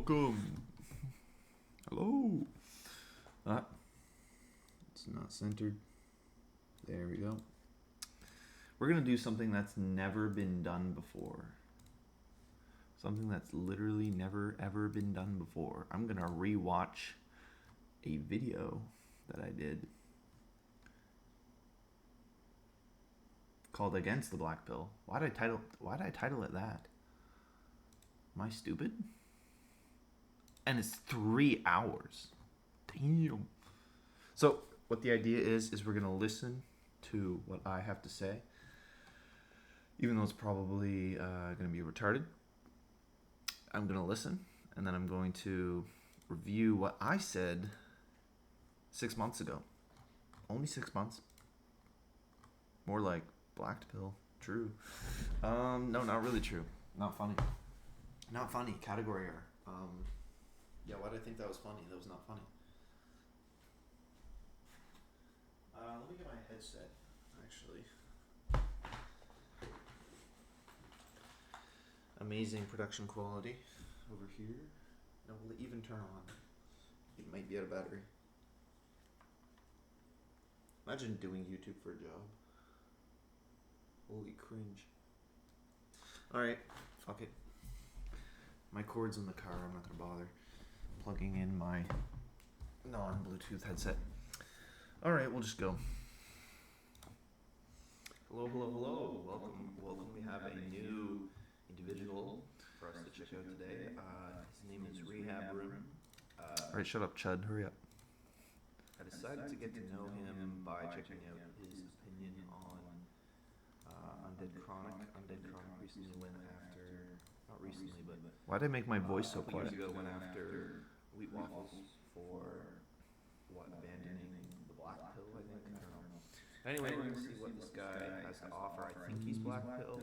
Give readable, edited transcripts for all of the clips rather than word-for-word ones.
Welcome. Hello. It's not centered. There we go. We're going to do something that's never been done before. Something that's literally never ever been done before. I'm going to rewatch a video that I did called Against the Black Pill. Why did I title it that? Am I stupid? And it's 3 hours. Damn. So what the idea is we're going to listen to what I have to say, even though it's probably going to be retarded. I'm going to listen, and then I'm going to review what I said 6 months ago. Only 6 months. More like black pill. True. No, not really true. Not funny. Not funny. Category error. Yeah, why did I think that was funny? That was not funny. Let me get my headset, actually. Amazing production quality over here. Now, will it even turn on? It might be out of battery. Imagine doing YouTube for a job. Holy cringe. Alright, fuck it. My cord's in the car, I'm not gonna bother plugging in my non-Bluetooth headset. Alright, we'll just go. Hello, hello, hello. Welcome. We have a new individual for us to check out today. His name is Rehab Room. Alright, shut up, Chud. Hurry up. I decided to get to know him by checking out his opinion on Undead Chronic. Undead Chronic recently went after, not recently, but why did I make my voice so quiet? Years ago went after Wheat Waffles for abandoning the black pill, I think. I don't know. Anyway, we're gonna see what this guy has to offer. I think he's black pill.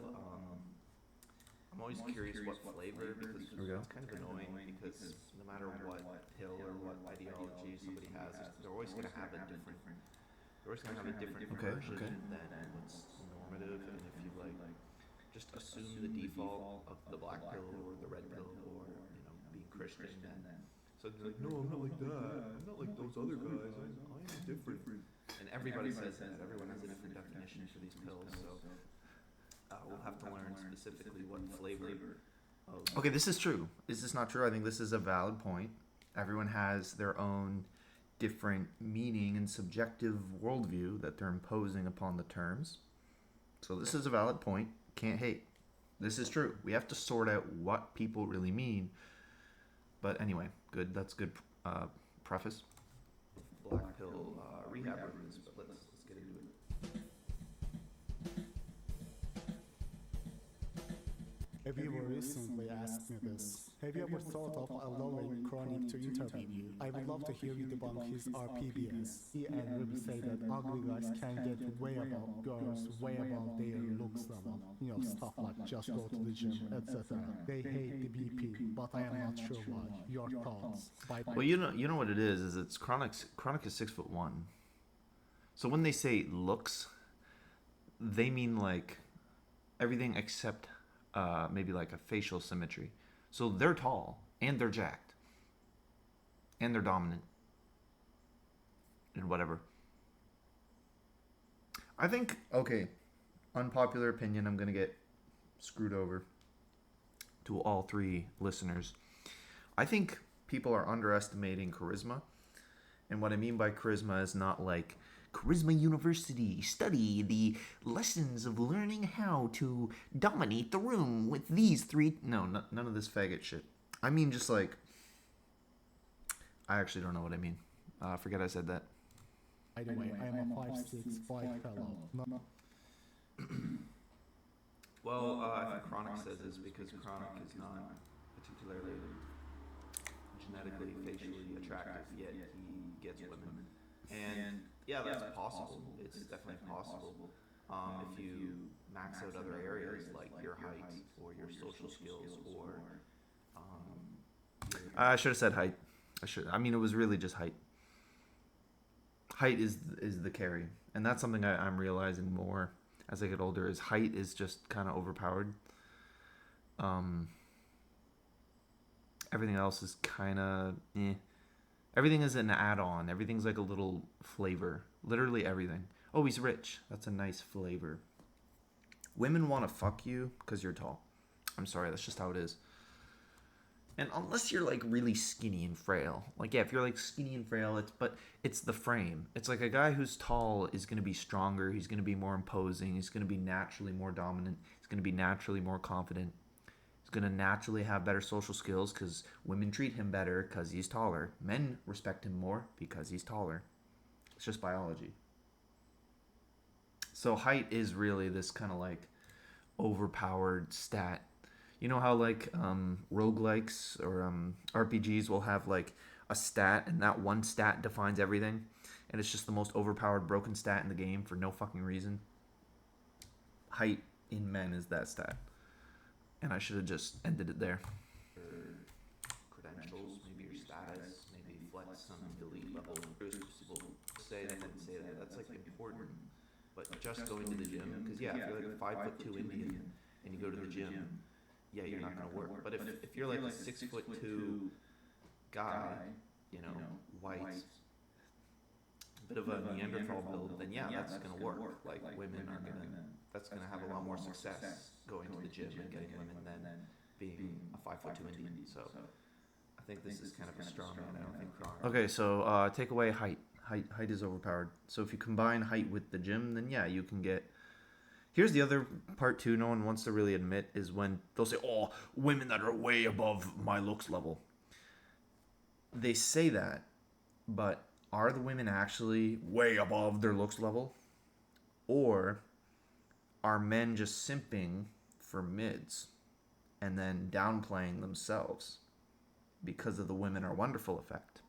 I'm always curious what flavor, because it's kind of annoying because no matter what pill or what ideology somebody has, they're always gonna have a different version than what's normative. And if you just assume the default of the black pill or the red pill or being Christian, then so you're like, no, I'm not like that. I'm not like those other guys. I'm different. And everybody says that. Everyone has a different definition for these pills. So we'll have to learn specifically what flavor. Okay, this is true. Is this not true? I think this is a valid point. Everyone has their own different meaning and subjective worldview that they're imposing upon the terms. So this is a valid point. Can't hate. This is true. We have to sort out what people really mean. But anyway, good. That's good preface. Black pill rehab rooms, but let's get into it. A viewer recently asked me this. Have you ever thought of allowing Chronic to interview you? I would love to hear you debunk his RPBS. He and Ruby say that ugly guys can get way above girls, way above their looks level. Stuff like just go to the gym, etc. They hate the BP, but I am not sure why. Your thoughts? Bye. Well, you know what it is it's Chronic is 6'1". So when they say looks, they mean like everything except maybe like a facial symmetry. So they're tall and they're jacked and they're dominant and whatever. I think, okay, unpopular opinion, I'm gonna get screwed over to all three listeners. I think people are underestimating charisma, and what I mean by charisma is not like Charisma University, study the lessons of learning how to dominate the room with these three. No, none of this faggot shit. I mean just like, I actually don't know what I mean. Forget I said that. By the way, I am a 5'6" white fellow. No. Well, I think Chronic says this because Chronic is not particularly genetically, facially attractive, yet he gets women. And yeah, that's possible. It's definitely possible. If you max out other areas like your height or your social skills or I should have said height. I mean, it was really just height. Height is the carry, and that's something I'm realizing more as I get older. Is height is just kind of overpowered. Everything else is kind of eh. Everything is an add-on. Everything's like a little flavor. Literally everything. Oh, he's rich. That's a nice flavor. Women want to fuck you because you're tall. I'm sorry, that's just how it is. And unless you're like really skinny and frail, like yeah, if you're like skinny and frail, it's the frame. It's like a guy who's tall is gonna be stronger. He's gonna be more imposing. He's gonna be naturally more dominant. He's gonna be naturally more confident. He's gonna naturally have better social skills because women treat him better because he's taller. Men respect him more because he's taller. It's just biology. So height is really this kind of like overpowered stat. You know how like roguelikes or RPGs will have like a stat and that one stat defines everything and it's just the most overpowered broken stat in the game for no fucking reason? Height in men is that stat. And I should have just ended it there. Credentials, maybe your status, maybe flex some elite level. People say that and say that. That's like important. But just going to the gym, because yeah, if you're like a 5'2" Indian and you go to the gym, yeah, you're not gonna work. But if you're like a 6'2" guy, you know, white, bit of a Neanderthal build, then yeah, that's gonna work. Like women are that's gonna have a lot more success going to the gym and getting women than being a 5'2" Indian. So I think this is kind of a strong man. I don't think. Okay, so take away height. Height is overpowered. So if you combine height with the gym, then yeah, you can get. Here's the other part too. No one wants to really admit is when they'll say, "Oh, women that are way above my looks level." They say that, but are the women actually way above their looks level, or are men just simping for mids and then downplaying themselves because of the women are wonderful effect?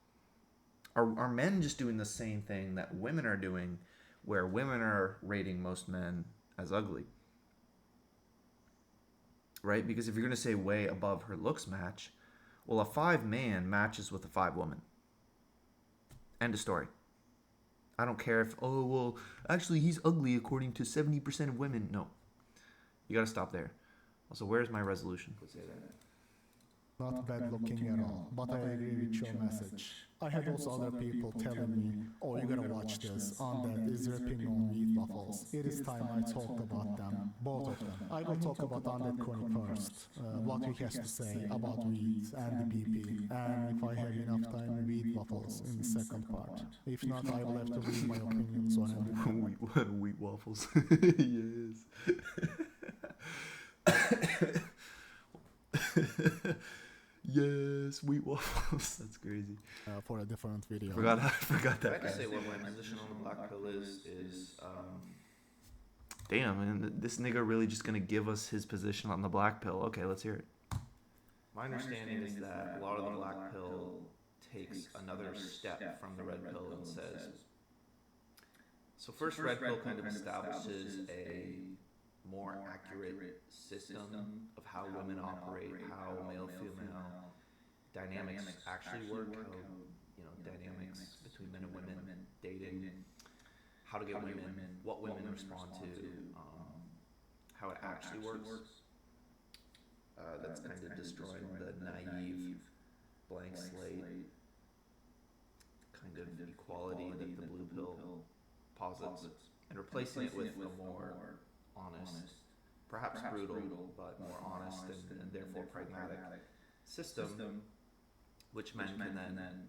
Are men just doing the same thing that women are doing, where women are rating most men as ugly? Right? Because if you're going to say way above her looks match, well, a 5 man matches with a 5 woman. End of story. I don't care if, oh, well, actually he's ugly according to 70% of women. No. You got to stop there. Also, where's my resolution? Not bad looking at all, but I agree with your message. I had also other people telling me, oh, you gotta watch this, Undead is ripping on wheat waffles. It is time I talked about them, both of them. I will talk about Undead Chronic first, what he has to say about wheat and the BP, and if I have enough time, wheat waffles in the second part. If not, I will have to leave my opinions on everything. Wheat waffles. Yes. Yes, wheat waffles. That's crazy. For a different video. I forgot that. I just say what my position on the black pill is damn, man, this nigga really just gonna give us his position on the black pill. Okay, let's hear it. my understanding is that a lot of the black pill takes another step from the red pill and says, so first red pill kind of establishes a more accurate system of how women operate, how male-female dynamics actually work, how, you know, dynamics between men and women, dating, how to get women, what women respond to, how it actually works. That's kind of destroying the naive, blank slate kind of equality that the blue pill posits, and replacing it with a more honest, perhaps brutal, but more honest and therefore pragmatic system, which men can then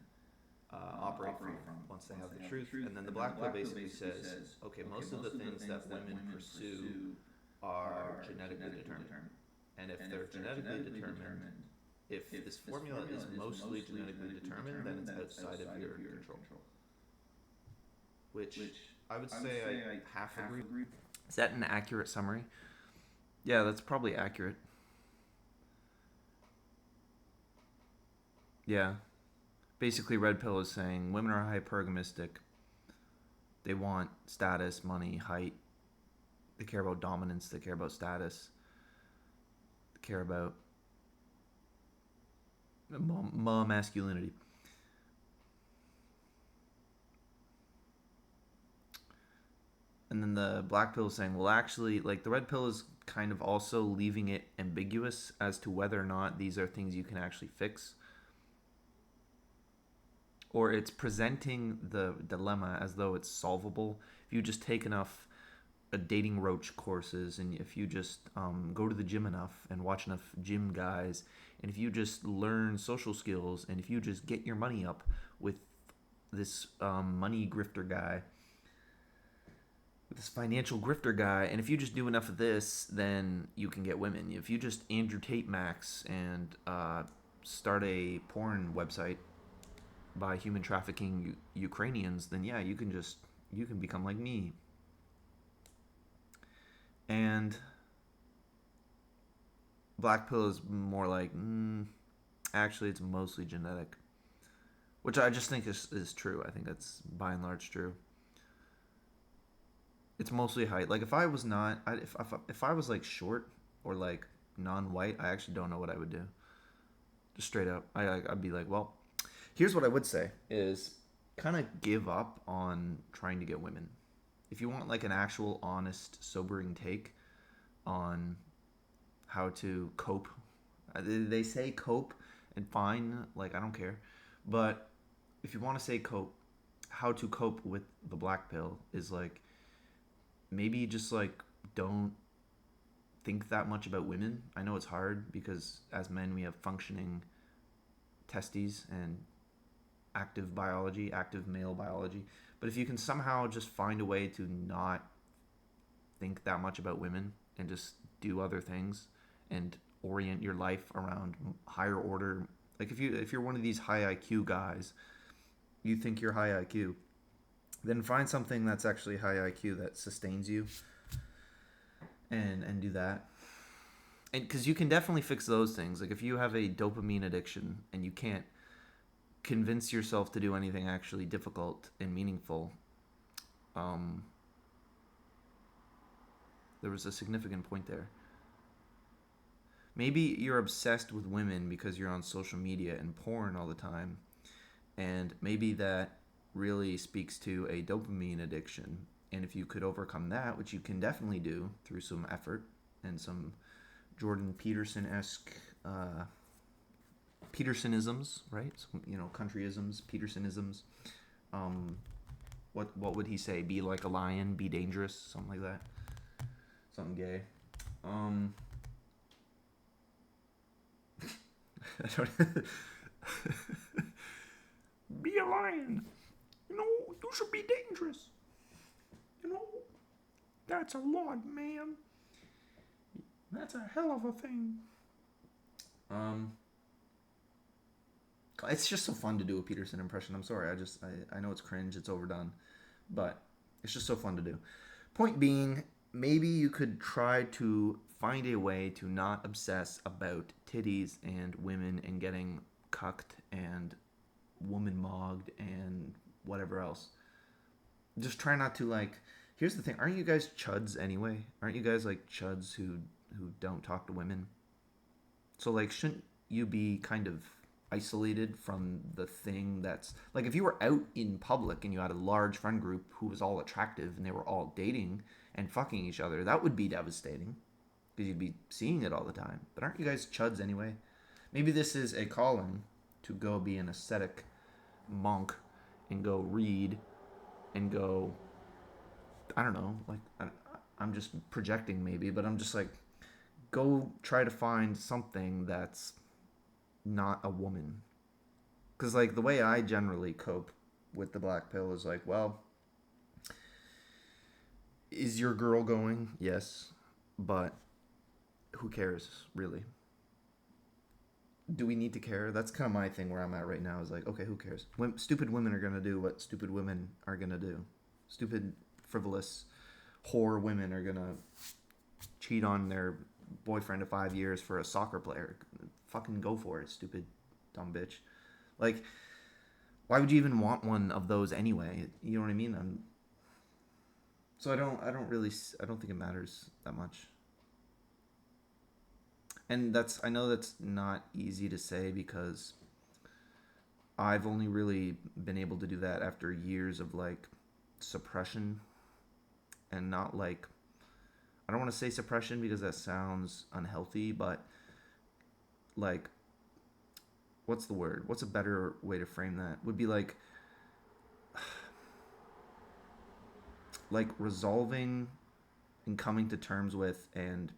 operate from once they have the truth. And then the black pill basically says, okay, most of the things that women pursue are genetically determined. And if they're genetically determined, if this formula is mostly genetically determined, then it's outside of your control. Which I would say I half agree. Is that an accurate summary? Yeah, that's probably accurate. Yeah. Basically, red pill is saying women are hypergamistic. They want status, money, height. They care about dominance. They care about status. They care about masculinity. And then the black pill is saying, well, actually, like the red pill is kind of also leaving it ambiguous as to whether or not these are things you can actually fix. or it's presenting the dilemma as though it's solvable if you just take enough dating roach courses, and if you just go to the gym enough and watch enough gym guys, and if you just learn social skills, and if you just get your money up with this money grifter guy, this financial grifter guy, and if you just do enough of this, then you can get women. If you just Andrew Tate Max and start a porn website by human trafficking Ukrainians, then yeah, you can become like me. And black pill is more like, actually, it's mostly genetic, which I just think is true. I think that's by and large true. It's mostly height. Like if I was not, if I was like short or like non-white, I actually don't know what I would do. Just straight up, I'd be like, well, here's what I would say is kind of give up on trying to get women. If you want like an actual honest, sobering take on how to cope, they say cope, and fine, like I don't care. But if you want to say cope, how to cope with the black pill is like, maybe just like don't think that much about women. I know it's hard because as men we have functioning testes and active biology, active male biology. But if you can somehow just find a way to not think that much about women and just do other things and orient your life around higher order, like if you're one of these high IQ guys, you think you're high IQ, then find something that's actually high IQ that sustains you, and do that. And because you can definitely fix those things. Like if you have a dopamine addiction and you can't convince yourself to do anything actually difficult and meaningful, there was a significant point there. Maybe you're obsessed with women because you're on social media and porn all the time, and maybe that really speaks to a dopamine addiction. And if you could overcome that, which you can definitely do through some effort and some Jordan Peterson-esque Petersonisms, right? Some, countryisms, Petersonisms. What would he say? Be like a lion, be dangerous, something like that. Something gay. I don't be a lion. You should be dangerous. That's a lot, man. That's a hell of a thing. It's just so fun to do a Peterson impression. I'm sorry. I know it's cringe. It's overdone. But it's just so fun to do. Point being, maybe you could try to find a way to not obsess about titties and women and getting cucked and woman-mogged and whatever else. Just try not to, like... Here's the thing. Aren't you guys chuds anyway? Aren't you guys like chuds who don't talk to women? So, like, shouldn't you be kind of isolated from the thing that's... Like, if you were out in public and you had a large friend group who was all attractive and they were all dating and fucking each other, that would be devastating because you'd be seeing it all the time. But aren't you guys chuds anyway? Maybe this is a calling to go be an ascetic monk and go read and go... I don't know, like, I'm just projecting maybe, but I'm just like, go try to find something that's not a woman. Because, like, the way I generally cope with the black pill is like, well, is your girl going? Yes. But who cares, really? Do we need to care? That's kind of my thing where I'm at right now is like, okay, who cares? Stupid women are going to do what stupid women are going to do. Stupid... frivolous whore women are gonna cheat on their boyfriend of 5 years for a soccer player. Fucking go for it, stupid dumb bitch. Like, why would you even want one of those anyway? You know what I mean? So I don't think it matters that much. And I know that's not easy to say because I've only really been able to do that after years of like suppression. And not like, I don't want to say suppression because that sounds unhealthy, but like what's the word? What's a better way to frame that? Would be like resolving and coming to terms with and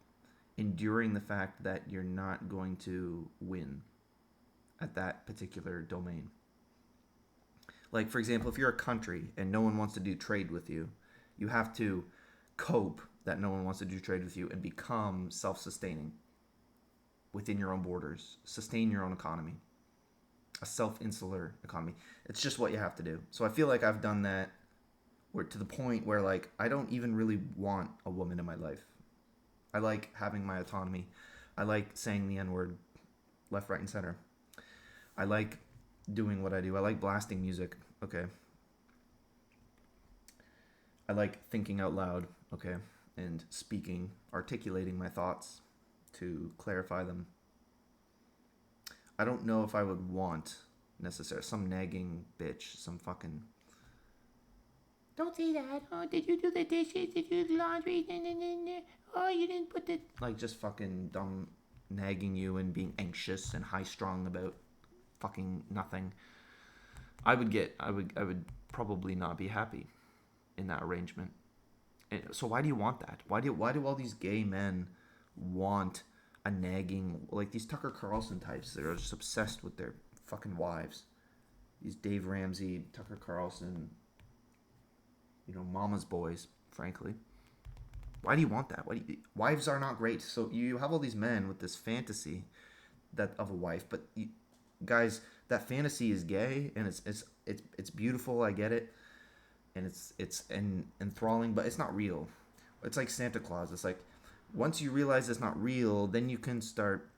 enduring the fact that you're not going to win at that particular domain. Like, for example, if you're a country and no one wants to do trade with you, you have to cope that no one wants to do trade with you and become self-sustaining within your own borders, sustain your own economy, a self-insular economy. It's just what you have to do. So I feel like I've done that to the point where, like, I don't even really want a woman in my life. I like having my autonomy. I like saying the N-word left, right, and center. I like doing what I do. I like blasting music, okay? I like thinking out loud, okay? And speaking, articulating my thoughts to clarify them. I don't know if I would want necessarily some nagging bitch, some fucking... Don't say that. Oh, did you do the dishes? Did you do the laundry? Oh, you didn't put the... Like, just fucking dumb nagging you and being anxious and high-strung about fucking nothing. I would probably not be happy in that arrangement. And so why do you want that? Why do all these gay men want a nagging, like these Tucker Carlson types that are just obsessed with their fucking wives? These Dave Ramsey, Tucker Carlson, mama's boys, frankly. Why do you want that? Wives are not great. So you have all these men with this fantasy of a wife, but guys, that fantasy is gay and it's beautiful. I get it, and it's enthralling, but it's not real. It's like Santa Claus. It's like once you realize it's not real, then you can start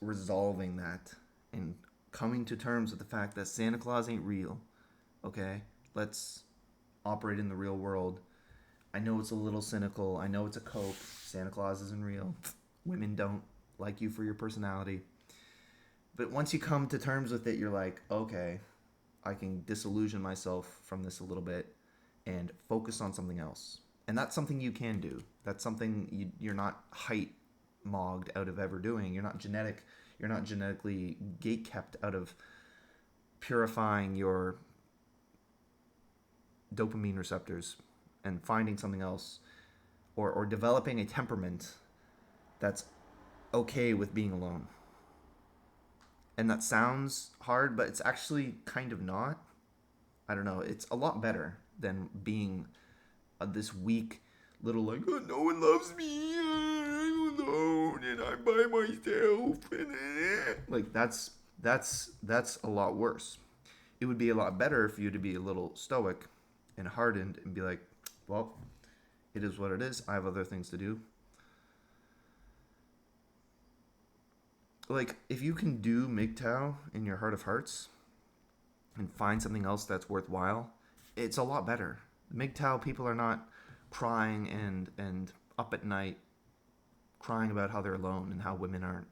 resolving that and coming to terms with the fact that Santa Claus ain't real. Okay, let's operate in the real world. I know it's a little cynical. I know it's a cope. Santa Claus isn't real. Women don't like you for your personality. But once you come to terms with it, you're like, okay, I can disillusion myself from this a little bit and focus on something else. And that's something you can do. That's something you're not height-mogged out of ever doing. You're not genetically gate-kept out of purifying your dopamine receptors and finding something else, or developing a temperament that's okay with being alone. And that sounds hard, but it's actually kind of not. I don't know. It's a lot better than being this weak little like, oh, no one loves me, I'm alone, and I'm by myself. Like that's a lot worse. It would be a lot better for you to be a little stoic and hardened and be like, well, it is what it is. I have other things to do. Like, if you can do MGTOW in your heart of hearts and find something else that's worthwhile, it's a lot better. MGTOW people are not crying and up at night crying about how they're alone and how women aren't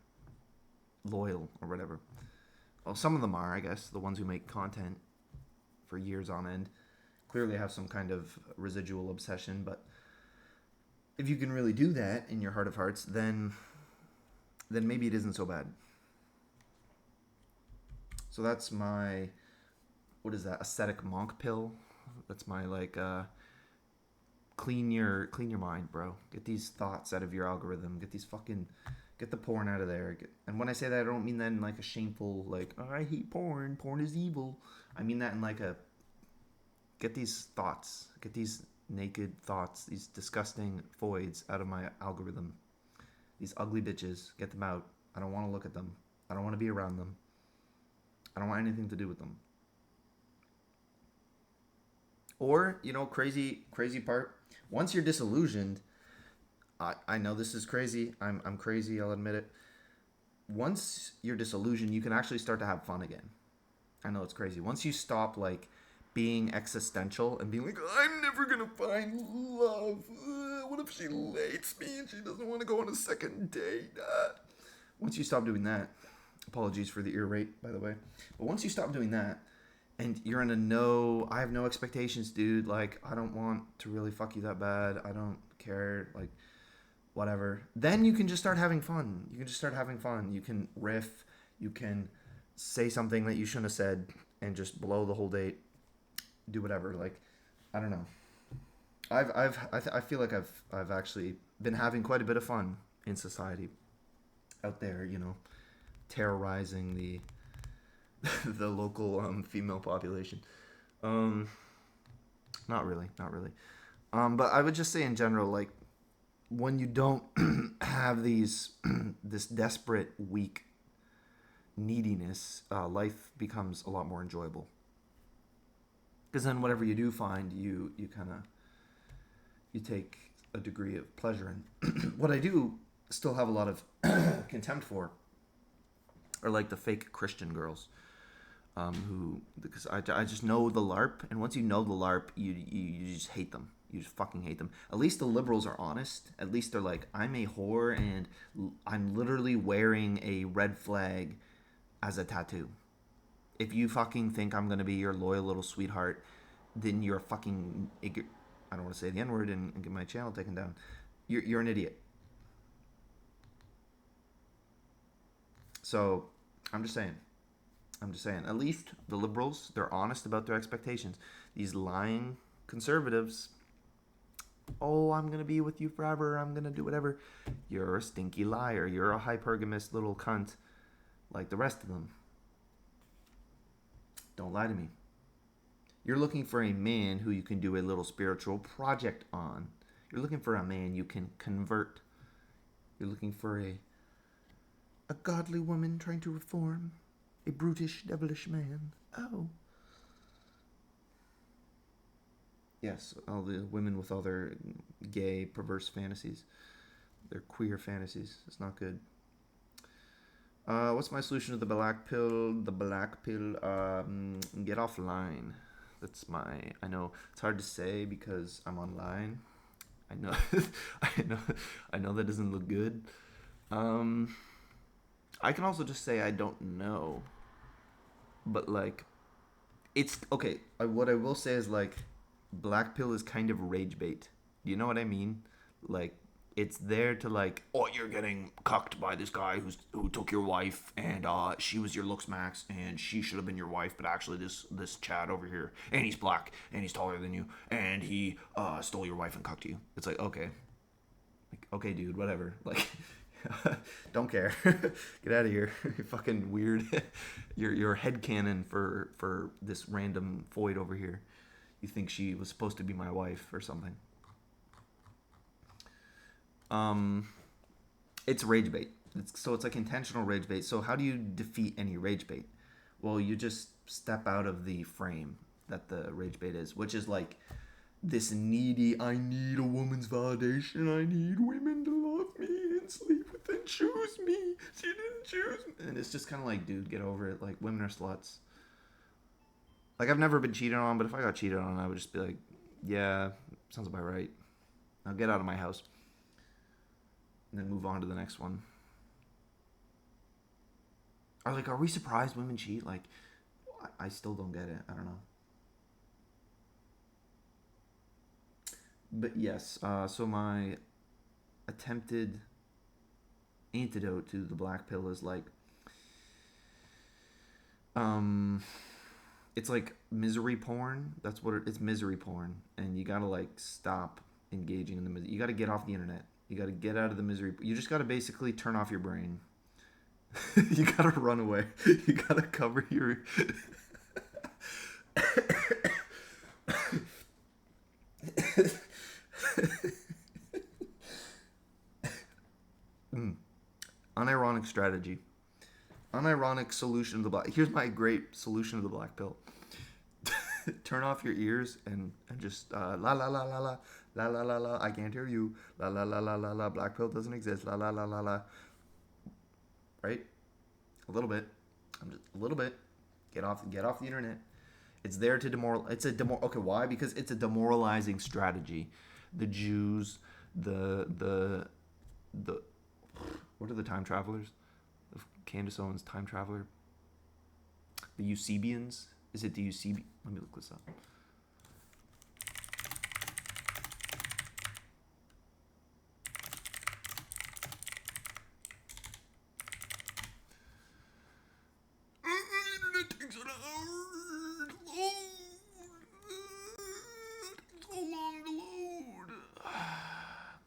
loyal or whatever. Well, some of them are, I guess. The ones who make content for years on end clearly have some kind of residual obsession, but if you can really do that in your heart of hearts, then maybe it isn't so bad. So that's my, what is that, ascetic monk pill? That's my, like, clean your mind, bro. Get these thoughts out of your algorithm. Get the porn out of there. And when I say that, I don't mean that in like a shameful, like, oh, I hate porn. Porn is evil. I mean that in like get these thoughts. Get these naked thoughts, these disgusting voids out of my algorithm. These ugly bitches, get them out. I don't want to look at them. I don't want to be around them. I don't want anything to do with them. Or, crazy part. Once you're disillusioned, I know this is crazy. I'm crazy, I'll admit it. Once you're disillusioned, you can actually start to have fun again. I know it's crazy. Once you stop, like, being existential and being like, I'm never going to find love. What if she hates me and she doesn't want to go on a second date? Once you stop doing that, apologies for the ear rape, by the way. But once you stop doing that, and you're in I have no expectations, dude. Like, I don't want to really fuck you that bad. I don't care. Like, whatever. Then you can just start having fun. You can riff. You can say something that you shouldn't have said and just blow the whole date, do whatever. Like, I don't know. I feel like I've actually been having quite a bit of fun in society out there, you know, terrorizing the the local female population. Not really. But I would just say in general, like, when you don't have these this desperate, weak neediness, life becomes a lot more enjoyable. Because then whatever you do find, you kind of you take a degree of pleasure in. What I do still have a lot of contempt for are like the fake Christian girls, who, because I just know the LARP, and once you know the LARP, you just hate them. You just fucking hate them. At least the liberals are honest. At least they're like, I'm a whore and I'm literally wearing a red flag as a tattoo. If you fucking think I'm gonna be your loyal little sweetheart, then you're a fucking, I don't want to say the N-word and get my channel taken down. You're an idiot. So I'm just saying. At least the liberals, they're honest about their expectations. These lying conservatives, oh, I'm going to be with you forever, I'm going to do whatever. You're a stinky liar. You're a hypergamous little cunt like the rest of them. Don't lie to me. You're looking for a man who you can do a little spiritual project on. You're looking for a man you can convert. You're looking for a godly woman trying to reform a brutish, devilish man. Oh. Yes, all the women with all their gay, perverse fantasies. Their queer fantasies. It's not good. What's my solution to the black pill? The black pill, get offline. That's my, I know it's hard to say because I'm online. I know, I know that doesn't look good. I can also just say I don't know. But like, it's okay. What I will say is like, black pill is kind of rage bait. Do you know what I mean? Like, it's there to like, oh, you're getting cucked by this guy who took your wife, and she was your looks max, and she should have been your wife, but actually this Chad over here, and he's black, and he's taller than you, and he stole your wife and cucked you. It's like, okay, dude, whatever. Like, don't care. Get out of here. You're fucking weird. You're headcanon for this random Foyd over here. You think she was supposed to be my wife or something. It's rage bait. It's like intentional rage bait. So how do you defeat any rage bait? Well, you just step out of the frame that the rage bait is, which is like this needy, I need a woman's validation. I need women to love me and sleep with and choose me. She didn't choose me. And it's just kind of like, dude, get over it. Like, women are sluts. Like, I've never been cheated on, but if I got cheated on, I would just be like, yeah, sounds about right. Now get out of my house. And then move on to the next one. Are we surprised women cheat? Like, I still don't get it. I don't know. But yes, so my attempted antidote to the black pill is like, it's like misery porn. That's what it's misery porn. And you gotta like stop engaging in the misery. You gotta get off the internet. You gotta get out of the misery. You just gotta basically turn off your brain. You gotta run away. You gotta cover your... Unironic strategy. Unironic solution to the black... Here's my great solution to the black pill. Turn off your ears and just la la la la la la la la la. I can't hear you. La la la la la la. Black pill doesn't exist. La la la la la. Right? A little bit. A little bit. Get off the internet. It's there to okay, why? Because it's a demoralizing strategy. The Jews, the what are the time travelers? Candace Owens' time traveler. The Eusebians. Is it the Eusebians? Let me look this up.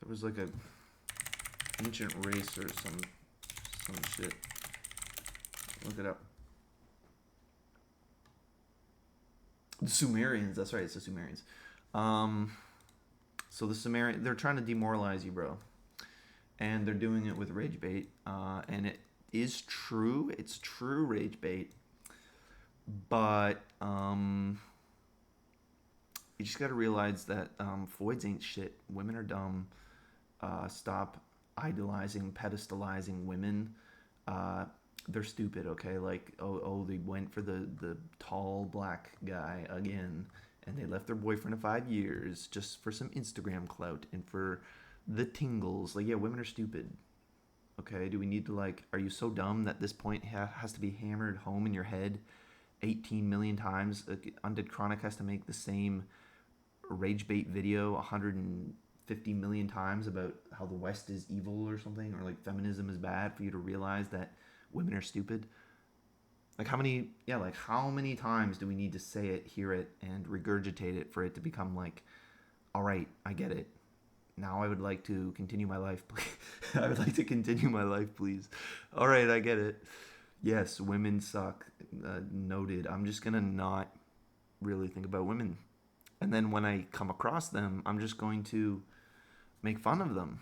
It was like a ancient race or some shit. Look it up. The Sumerians, that's right, it's the Sumerians. So the Sumerian, they're trying to demoralize you, bro. And they're doing it with rage bait. And it is true. It's true rage bait. But you just got to realize that Floyd's ain't shit. Women are dumb. Stop idolizing, pedestalizing women. They're stupid, okay? Like, they went for the tall black guy again. And they left their boyfriend of 5 years just for some Instagram clout and for the tingles. Like, yeah, women are stupid. Okay, do we need to, like, are you so dumb that this point has to be hammered home in your head 18 million times? Undead Chronic has to make the same rage bait video 150 million times about how the West is evil or something, or like feminism is bad for you to realize that women are stupid? Like how many times do we need to say it, hear it, and regurgitate it for it to become like, all right, I get it. Now I would like to continue my life. I would like to continue my life, please. All right, I get it. Yes, women suck. Noted. I'm just going to not really think about women. And then when I come across them, I'm just going to make fun of them.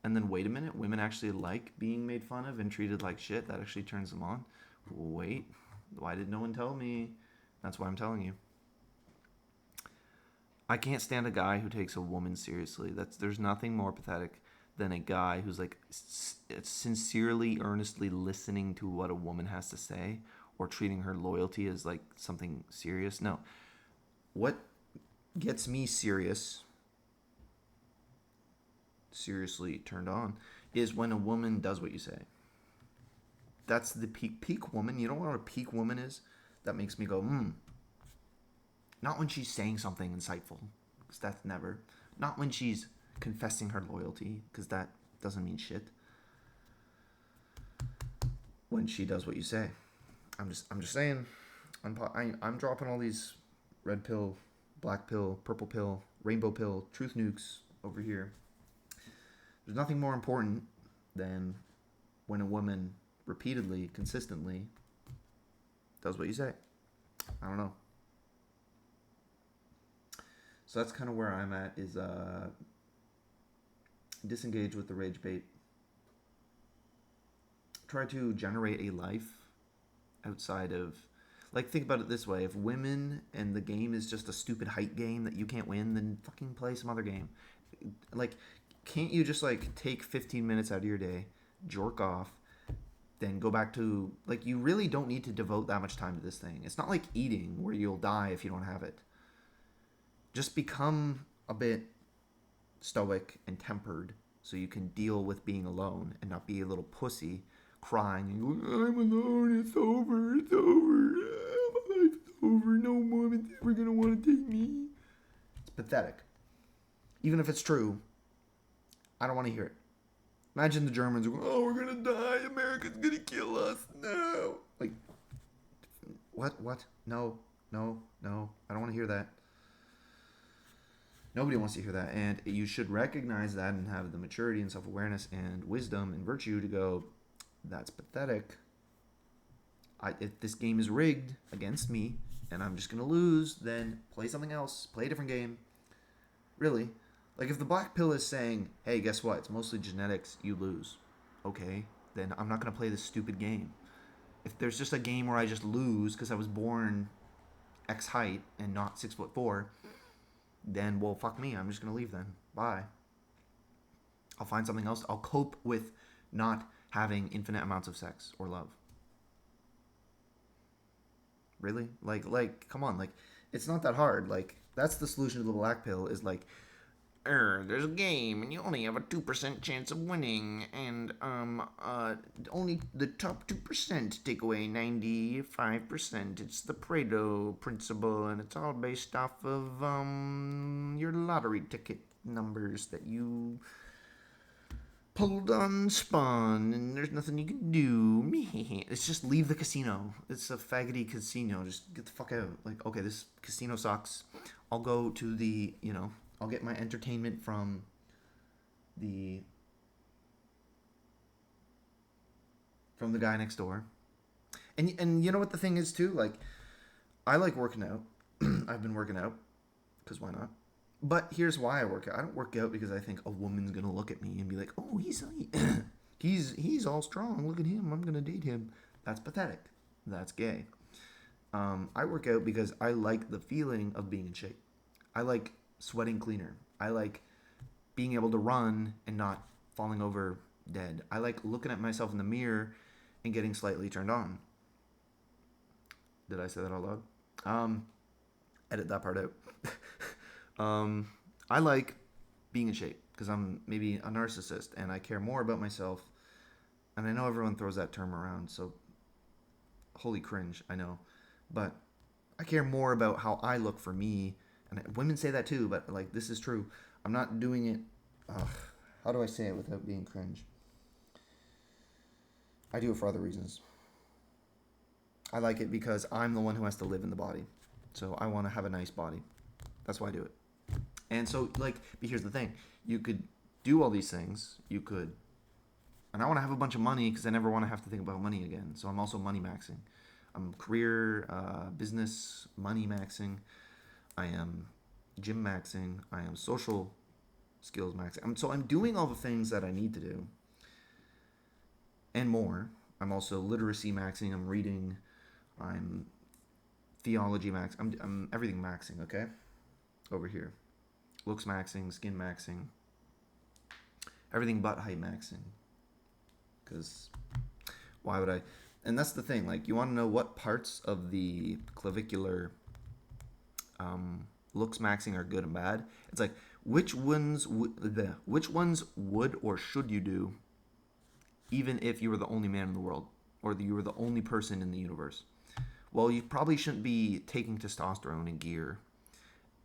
And then wait a minute, women actually like being made fun of and treated like shit. That actually turns them on. Wait, why did no one tell me? That's why I'm telling you. I can't stand a guy who takes a woman seriously. There's nothing more pathetic than a guy who's like sincerely, earnestly listening to what a woman has to say or treating her loyalty as like something serious. No. What gets me seriously turned on is when a woman does what you say. That's the peak woman. You don't know what a peak woman is? That makes me go, Not when she's saying something insightful, because that's never. Not when she's confessing her loyalty, because that doesn't mean shit. When she does what you say. I'm just saying, I'm dropping all these red pill, black pill, purple pill, rainbow pill, truth nukes over here. There's nothing more important than when a woman repeatedly, consistently does what you say. I don't know. So that's kind of where I'm at, is disengage with the rage bait. Try to generate a life outside of, like, think about it this way. If women and the game is just a stupid height game that you can't win, then fucking play some other game. Like, can't you just, like, take 15 minutes out of your day, jerk off, then go back to, like, you really don't need to devote that much time to this thing. It's not like eating where you'll die if you don't have it. Just become a bit stoic and tempered so you can deal with being alone and not be a little pussy crying and going, I'm alone, it's over, my life is over, no woman's ever gonna want to take me. It's pathetic. Even if it's true, I don't want to hear it. Imagine the Germans are going, oh, we're gonna die, America's gonna kill us, no. Like, what? No, I don't want to hear that. Nobody wants to hear that, and you should recognize that and have the maturity and self-awareness and wisdom and virtue to go, that's pathetic. If this game is rigged against me and I'm just going to lose, then play something else. Play a different game. Really. Like, if the black pill is saying, hey, guess what? It's mostly genetics, you lose. Okay, then I'm not going to play this stupid game. If there's just a game where I just lose because I was born X height and not 6'4", then, well, fuck me. I'm just going to leave then. Bye. I'll find something else. I'll cope with not having infinite amounts of sex or love. Really? Like, come on. Like, it's not that hard. Like, that's the solution to the black pill is like, there's a game and you only have a 2% chance of winning, and only the top 2% take away 95%. It's the Pareto principle, and it's all based off of your lottery ticket numbers that you pulled on Spawn, and there's nothing you can do. It's just leave the casino. It's a faggoty casino. Just get the fuck out. Like, okay, this casino sucks. I'll go to the, I'll get my entertainment from from the guy next door. And you know what the thing is too? Like, I like working out. I've been working out because why not? But here's why I work out. I don't work out because I think a woman's gonna look at me and be like, "Oh, he's all strong. Look at him. I'm gonna date him." That's pathetic. That's gay. I work out because I like the feeling of being in shape. I like sweating cleaner. I like being able to run and not falling over dead. I like looking at myself in the mirror and getting slightly turned on. Did I say that out loud? Edit that part out. I like being in shape because I'm maybe a narcissist and I care more about myself. And I know everyone throws that term around, so holy cringe, I know. But I care more about how I look for me. And women say that too, but like, this is true. I'm not doing it. How do I say it without being cringe? I do it for other reasons. I like it because I'm the one who has to live in the body. So I want to have a nice body. That's why I do it. And so, like, but here's the thing. You could do all these things. You could, and I want to have a bunch of money because I never want to have to think about money again. So I'm also money maxing. I'm career, business, money maxing. I am gym maxing. I am social skills maxing. So I'm doing all the things that I need to do and more. I'm also literacy maxing. I'm reading. I'm theology max. I'm everything maxing, okay? Over here. Looks maxing, skin maxing. Everything but height maxing. Because why would I? And that's the thing. Like, you want to know what parts of the clavicular looks maxing are good and bad? It's like, which ones would or should you do even if you were the only man in the world or you were the only person in the universe? Well, you probably shouldn't be taking testosterone in gear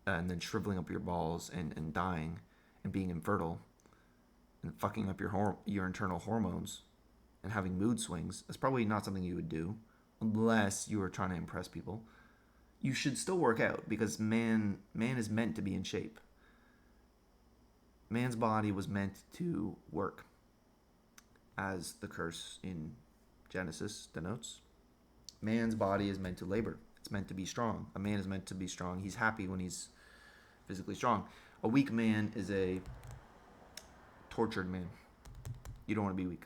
and then shriveling up your balls and dying and being infertile and fucking up your internal hormones and having mood swings. That's probably not something you would do unless you were trying to impress people. You should still work out because man is meant to be in shape. Man's body was meant to work, as the curse in Genesis denotes. Man's body is meant to labor. It's meant to be strong. A man is meant to be strong. He's happy when he's physically strong. A weak man is a tortured man. You don't want to be weak.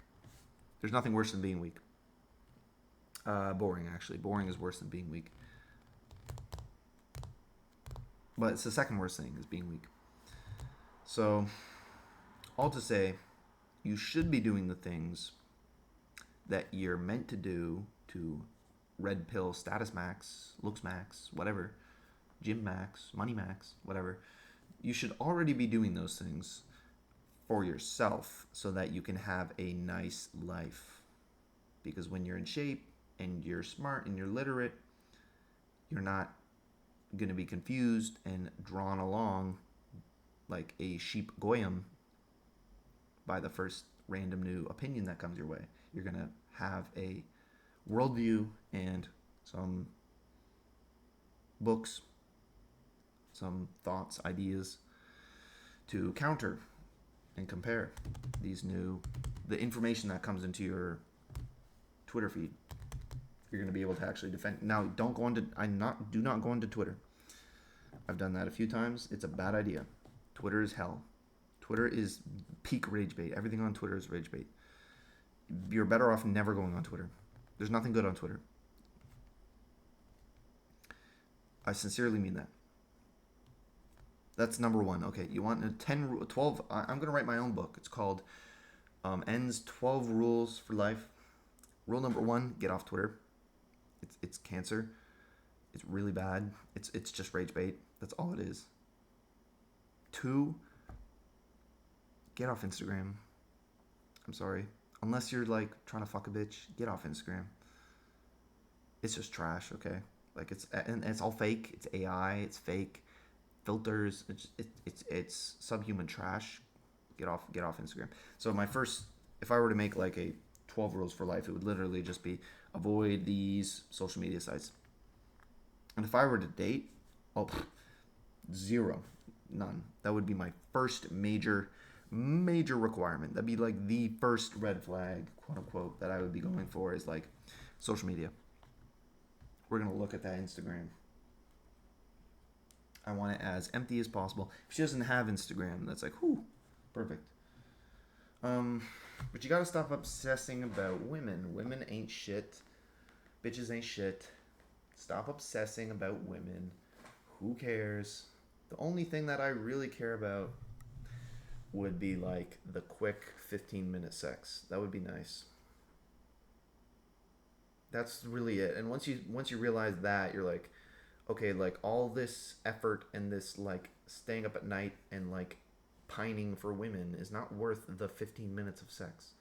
There's nothing worse than being weak. Boring, actually. Boring is worse than being weak. But it's the second worst thing, is being weak. So, all to say, you should be doing the things that you're meant to do to red pill status max, looks max, whatever, gym max, money max, whatever. You should already be doing those things for yourself so that you can have a nice life. Because when you're in shape and you're smart and you're literate, you're not going to be confused and drawn along like a sheep goyim by the first random new opinion that comes your way. You're going to have a worldview and some books, some thoughts, ideas to counter and compare the information that comes into your Twitter feed. You're going to be able to actually defend. Now, do not go into Twitter. I've done that a few times. It's a bad idea. Twitter is hell. Twitter is peak rage bait. Everything on Twitter is rage bait. You're better off never going on Twitter. There's nothing good on Twitter. I sincerely mean that. That's number one. Okay, you want 12. I'm going to write my own book. It's called Enn's 12 Rules for Life. Rule number 1, get off Twitter. It's cancer. It's really bad. It's just rage bait. That's all it is. 2, get off Instagram. I'm sorry. Unless you're like trying to fuck a bitch, get off Instagram. It's just trash, okay? Like it's all fake. It's AI. It's fake. Filters. It's subhuman trash. Get off Instagram. So if I were to make like a 12 rules for life, it would literally just be avoid these social media sites. And if I were to date, 0, none. That would be my first major Major requirement. That'd be like the first red flag, quote unquote, that I would be going for is like social media. We're going to look at that Instagram. I want it as empty as possible. If she doesn't have Instagram, that's like, whew, perfect. But you gotta stop obsessing about women. Women ain't shit. Bitches ain't shit. Stop obsessing about women. Who cares? The only thing that I really care about would be like the quick 15-minute sex. That would be nice. That's really it. And once you realize that, you're like, okay, like all this effort and this like staying up at night and like pining for women is not worth the 15 minutes of sex.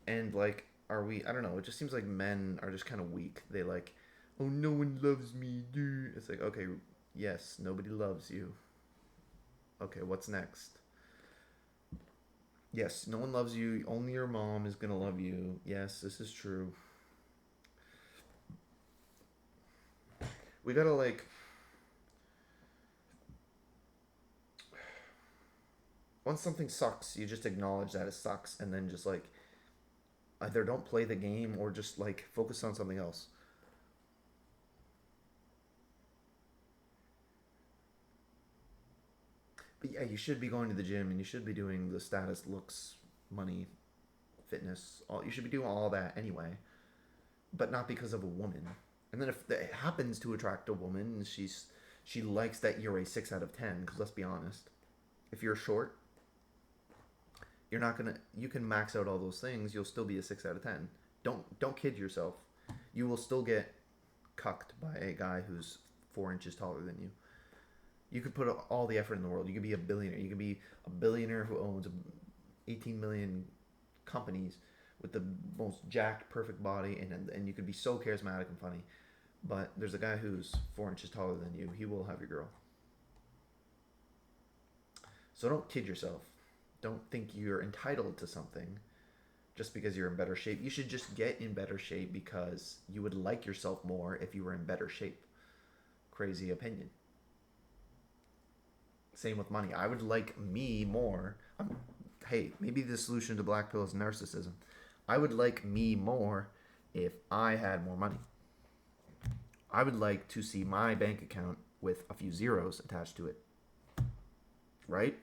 And like, are we, I don't know, it just seems like men are just kind of weak. They like, oh, no one loves me, dude. It's like, okay, yes, nobody loves you. Okay, what's next? Yes, no one loves you. Only your mom is gonna love you. Yes, this is true. We gotta like, once something sucks, you just acknowledge that it sucks, and then just like either don't play the game or just like focus on something else. But yeah, you should be going to the gym and you should be doing the status, looks, money, fitness. You should be doing all that anyway, but not because of a woman. And then if it happens to attract a woman, she likes that you're a 6 out of 10. Because let's be honest, if you're short, you're not gonna. You can max out all those things. You'll still be a 6 out of 10. Don't kid yourself. You will still get cucked by a guy who's 4 inches taller than you. You could put all the effort in the world. You could be a billionaire. You could be a billionaire who owns 18 million companies with the most jacked, perfect body, and you could be so charismatic and funny. But there's a guy who's 4 inches taller than you. He will have your girl. So don't kid yourself. Don't think you're entitled to something just because you're in better shape. You should just get in better shape because you would like yourself more if you were in better shape. Crazy opinion. Same with money. I would like me more. Hey, maybe the solution to black pill is narcissism. I would like me more if I had more money. I would like to see my bank account with a few zeros attached to it. Right?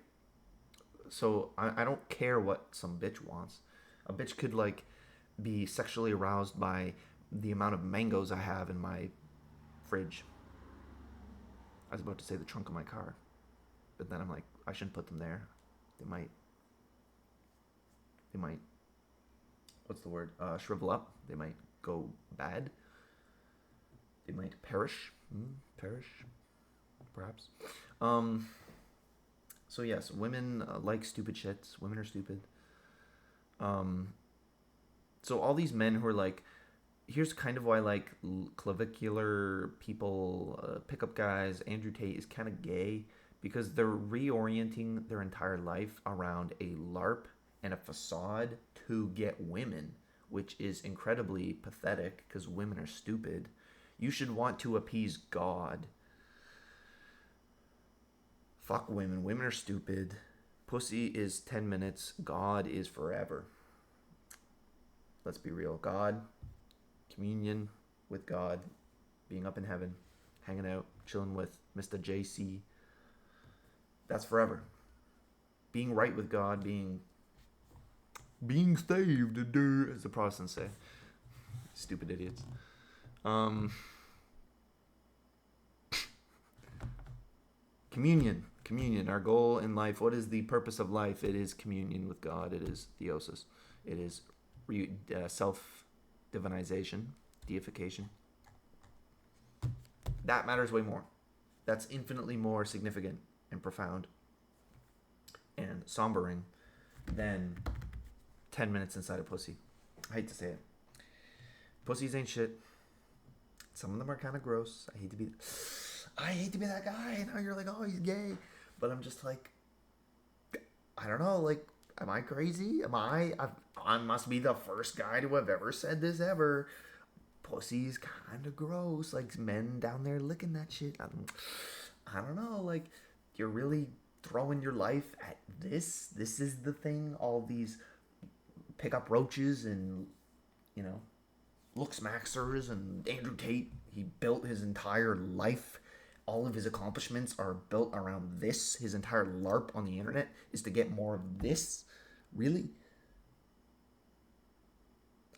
So I don't care what some bitch wants. A bitch could like be sexually aroused by the amount of mangoes I have in my fridge. I was about to say the trunk of my car. But then I'm like, I shouldn't put them there. They might, what's the word? Shrivel up. They might go bad. They might perish. Perish, perhaps. So yes, women like stupid shits. Women are stupid. So all these men who are like, here's kind of why like clavicular people, pickup guys, Andrew Tate is kind of gay. Because they're reorienting their entire life around a LARP and a facade to get women, which is incredibly pathetic because women are stupid. You should want to appease God. Fuck women. Women are stupid. Pussy is 10 minutes. God is forever. Let's be real. God, communion with God, being up in heaven, hanging out, chilling with Mr. JC. That's forever. Being right with God, being saved, as the Protestants say. Stupid idiots. Communion. Our goal in life. What is the purpose of life? It is communion with God. It is theosis. It is self-divinization, deification. That matters way more. That's infinitely more significant and profound and sombering than 10 minutes inside a pussy. I hate to say it. Pussies ain't shit. Some of them are kind of gross. I hate to be that guy. Now you're like, oh, he's gay. But I'm just like, I don't know. Like, am I crazy? I must be the first guy to have ever said this ever. Pussy's kind of gross. Like, men down there licking that shit. I don't know. Like, you're really throwing your life at this? This is the thing? All these pick up roaches and, you know, looks maxers and Andrew Tate, he built his entire life. All of his accomplishments are built around this. His entire LARP on the internet is to get more of this. Really?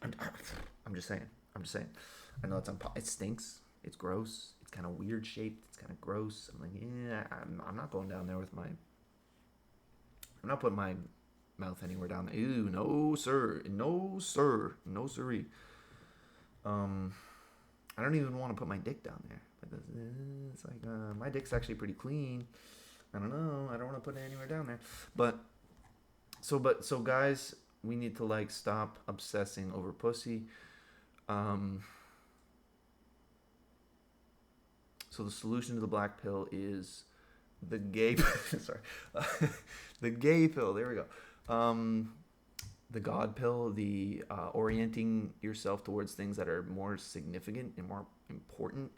I'm just saying. I know it stinks. It's gross. It's kind of weird shaped. It's kind of gross. I'm like, yeah, I'm not going down there with my... I'm not putting my mouth anywhere down there. Ew, no, sir. No, sir. No, siree. I don't even want to put my dick down there. It's like, my dick's actually pretty clean. I don't know. I don't want to put it anywhere down there. So guys, we need to like stop obsessing over pussy. So the solution to the black pill is the gay sorry. The gay pill. There we go. The God pill, the orienting yourself towards things that are more significant and more important.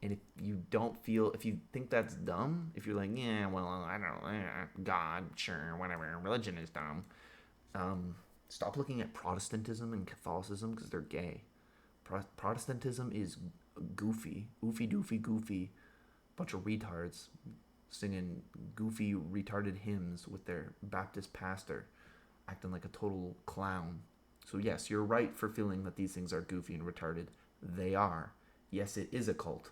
And if you think that's dumb, if you're like, yeah, well, I don't know, God, sure, whatever, religion is dumb. Stop looking at Protestantism and Catholicism because they're gay. Protestantism is goofy, goofy, bunch of retards singing goofy, retarded hymns with their Baptist pastor acting like a total clown. So yes, you're right for feeling that these things are goofy and retarded. They are. Yes, it is a cult.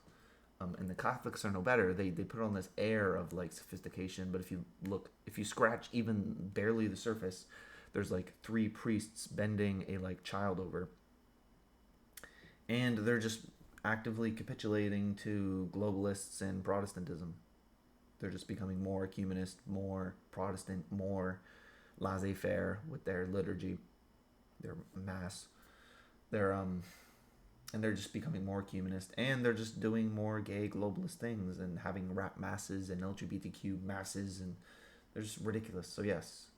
And the Catholics are no better. They put on this air of like sophistication, but if you scratch even barely the surface, there's like 3 priests bending a like child over. And they're just actively capitulating to globalists and Protestantism. They're just becoming more ecumenist, more Protestant, more laissez-faire with their liturgy, their mass. And they're just becoming more ecumenist, and they're just doing more gay globalist things and having rap masses and LGBTQ masses, and they're just ridiculous. So yes,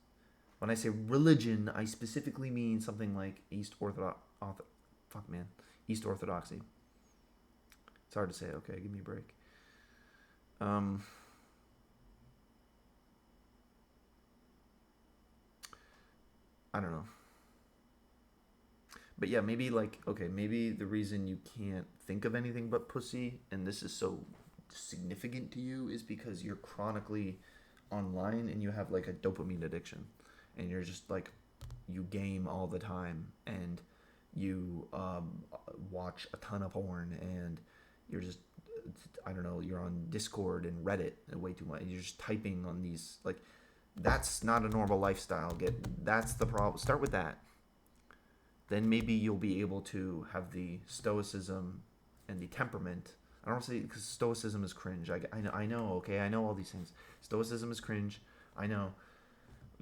when I say religion, I specifically mean something like East Orthodoxy. It's hard to say. Okay, give me a break. I don't know. But yeah, maybe maybe the reason you can't think of anything but pussy, and this is so significant to you, is because you're chronically online and you have like a dopamine addiction, and you're just like, you game all the time, and you watch a ton of porn, and you're just, I don't know, you're on Discord and Reddit way too much. You're just typing on these, like, that's not a normal lifestyle. That's the problem. Start with that. Then maybe you'll be able to have the stoicism and the temperament. I don't want to say, because stoicism is cringe. I know, okay? I know all these things. Stoicism is cringe. I know.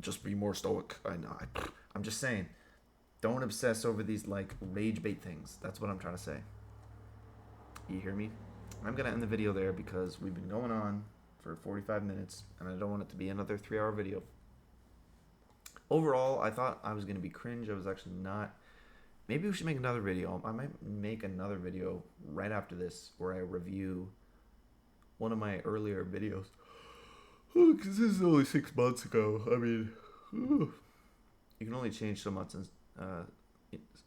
Just be more stoic. I know. I'm just saying. Don't obsess over these, like, rage bait things. That's what I'm trying to say. You hear me? I'm going to end the video there because we've been going on for 45 minutes, and I don't want it to be another 3-hour video. Overall, I thought I was going to be cringe. I was actually not. Maybe we should make another video. I might make another video right after this where I review one of my earlier videos. Because this is only 6 months ago. I mean,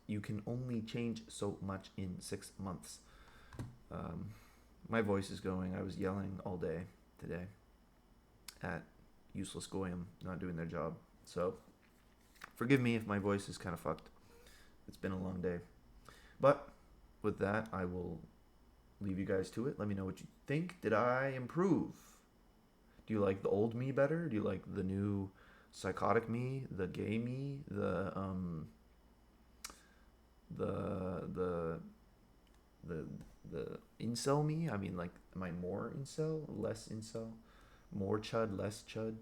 you can only change so much in 6 months. My voice is going. I was yelling all day today at useless goyim not doing their job. So forgive me if my voice is kind of fucked. It's been a long day. But with that, I will leave you guys to it. Let me know what you think. Did I improve? Do you like the old me better? Do you like the new psychotic me, the gay me, the incel me? I mean, like, am I more incel, less incel, more chud, less chud?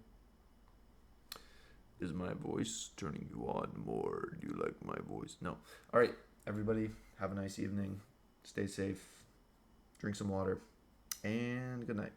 Is my voice turning you on more? Do you like my voice? No. All right, everybody, have a nice evening. Stay safe. Drink some water. And good night.